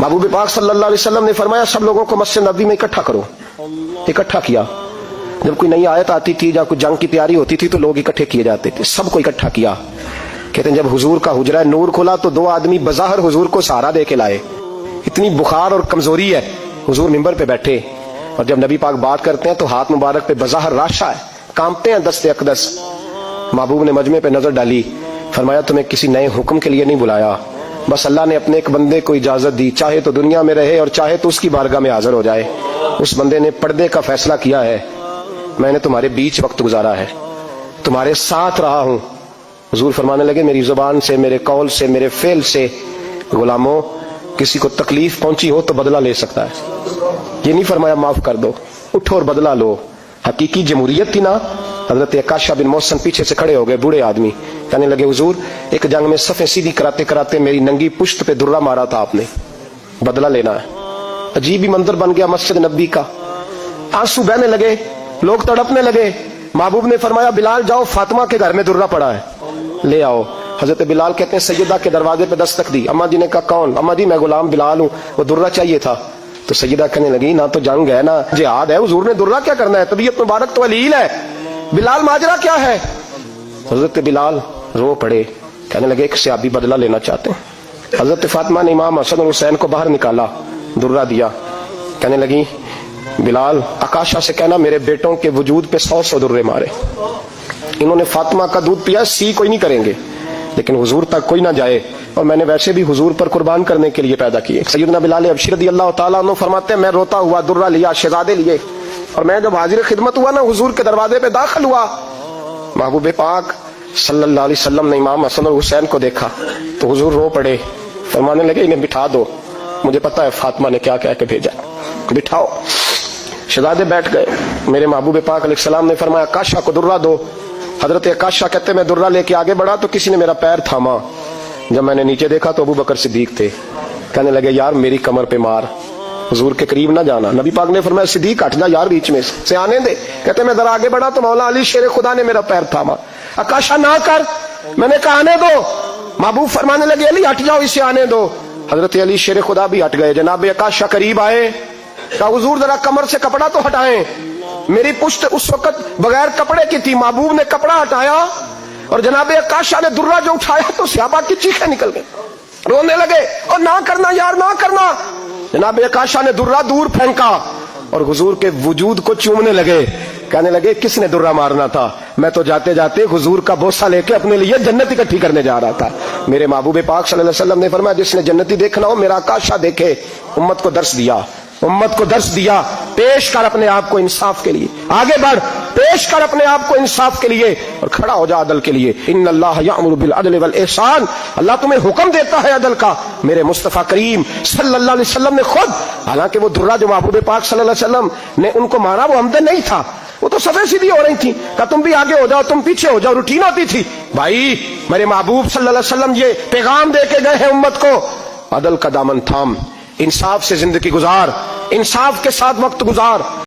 महबूब पाक सल्लल्लाहु अलैहि वसल्लम ने फरमाया सब लोगों को मस्जिद नबी में इकट्ठा करो। इकट्ठा किया। जब कोई नई आयत आती थी या कोई जंग की तैयारी होती थी तो लोग इकट्ठे किए जाते थे, सबको इकट्ठा किया। कहते हैं जब हुजूर का हुजरा नूर खुला तो दो आदमी बज़ाहिर हुजूर को सहारा दे के लाए। इतनी बुखार और कमजोरी है, हुजूर मिंबर पे बैठे और जब नबी पाक बात करते हैं तो हाथ मुबारक पे बज़ाहिर राशा है, कांपते हैं दस्ते अकदस। महबूब ने मजमे पे नजर डाली, फरमाया तुम्हें किसी नए हुक्म के लिए नहीं बुलाया, बस अल्लाह ने अपने एक बंदे को इजाजत दी, चाहे तो दुनिया में रहे और चाहे तो उसकी बारगाह में हाजिर हो जाए। उस बंदे ने पर्दे का फैसला किया है, मैंने तुम्हारे बीच वक्त गुजारा है, तुम्हारे साथ रहा हूं। हुजूर फरमाने लगे मेरी जुबान से, मेरे कौल से, मेरे फेल से गुलामों किसी को तकलीफ पहुंची हो तो बदला ले सकता है। ये नहीं फरमाया माफ कर दो, उठो और बदला लो। हकीकी जमहूरियत थी ना। हजरत अकाशा बिन मोहसन पीछे से खड़े हो गए, बूढ़े आदमी, कहने लगे हुजूर एक जंग में सफे सीधी कराते कराते मेरी नंगी पुश्त पे दुर्रा मारा था आपने, बदला लेना है। अजीब ही मंजर बन गया मस्जिद नबी का। आंसू बहने लगे, लोग तड़पने लगे। महबूब ने फरमाया बिलाल जाओ, फातिमा के घर में दुर्रा पड़ा है, ले आओ। हजरत बिलाल कहते हैं सैयदा के दरवाजे पे दस्तक दी। अम्मा जी ने कहा कौन? अम्मा जी मैं गुलाम बिलाल हूँ, वो दुर्रा चाहिए था। तो सैयदा कहने लगी ना तो जंग है ना जिहाद है, हुजूर ने दुर्रा क्या करना है, तबीयत मुबारक तो अलील है, बिलाल माजरा क्या है? हजरत बिलाल रो पड़े, कहने लगे एक सहाबी बदला लेना चाहते हैं। हजरत फातिमा ने इमाम हसन और हुसैन को बाहर निकाला, दुर्रा दिया, कहने लगी बिलाल आकाशा से कहना मेरे बेटों के वजूद पे 100 दुर्रे मारे। इन्होंने फातिमा का दूध पिया, सी कोई नहीं करेंगे, लेकिन हुजूर तक कोई ना जाए, और मैंने वैसे भी हुजूर पर कुर्बान करने के लिए पैदा किए। सैयदना बिलाल अबशी रज़ियल्लाहु ताला अन्हु फरमाते हैं मैं रोता हुआ दुर्रा लिया, शहजादे लिए, और मैं जब हाजिर खिदमत हुआ ना हुजूर के दरवाजे पे दाखिल हुआ, महबूब पाक सल्लल्लाहु अलैहि वसल्लम ने इमाम हसन और हुसैन को देखा तो हुजूर रो पड़े, फरमाने लगे इन्हें बिठा दो, मुझे पता है फातिमा ने क्या कह के भेजा, बिठाओ। शहजादे बैठ गए। मेरे महबूब पाक अलैहिस्सलाम ने फरमाया काशा को दुर्रा दो। हजरत काशा कहते मैं दुर्रा लेके आगे बढ़ा तो किसी ने मेरा पैर थामा। जब मैंने नीचे देखा तो अबू बकर सिद्दीक थे। कहने लगे यार मेरी कमर पे मार, हुजूर के करीब ना जाना। नबी पाक ने फरमाया सिद्दीक हट जा यार बीच में से आने दे। कहते मैं जरा आगे बढ़ा तो मौला अली शेर खुदा ने मेरा पैर थामा। आकाशा ना कर, मैंने कहा आने दो। महबूब फरमाने लगे अली हट जाओ, इसे आने दो। हजरत अली शेर खुदा भी हट गए। जनाब आकाशा करीब आए, कहा हुजूर जरा कमर से कपड़ा तो हटाएं, मेरी पुश्त उस वक्त बगैर कपड़े की थी। महबूब ने कपड़ा हटाया और जनाब आकाशा ने दुर्रा जो उठाया तो सहाबा की चीखें निकल गई, रोने लगे और ना करना यार ना करना। जनाब आकाशा ने दुर्रा दूर फेंका और हुजूर के वजूद को चूमने लगे। कहने लगे किसने दुर्रा मारना था, मैं तो जाते जाते हुजूर का बोसा लेके अपने लिए जन्नत इकट्ठी करने जा रहा था। मेरे महबूब पाक सल्लल्लाहु अलैहि वसल्लम ने फरमाया जिसने जन्नती देखना हो मेरा आकाशा देखे। उम्मत को दर्श दिया, उम्मत को दर्श दिया, पेश कर अपने आप को इंसाफ के लिए, आगे बढ़, पेश कर अपने आप को इंसाफ के लिए और खड़ा हो जा अदल के लिए। इन्नल्लाह यअमुरु बिल अदल वल इहसान, अल्लाह तुम्हें हुक्म देता है अदल का। मेरे मुस्तफा करीम सल्लल्लाहु अलैहि वसल्लम ने खुद, हालांकि वो दुर्रा जो महबूब पाक सल्लल्लाहु अलैहि वसल्लम ने उनको मारा वो हमदन नहीं था, वो तो सफे सीधी हो रही थी। कहा तुम भी आगे हो जाओ, तुम पीछे हो जाओ, रूटीन होती थी। भाई मेरे महबूब सल्लल्लाहु अलैहि वसल्लम ये पैगाम दे के गए हैं उम्मत को, अदल का दामन थाम, इंसाफ से जिंदगी गुजार, इंसाफ के साथ वक्त गुजार।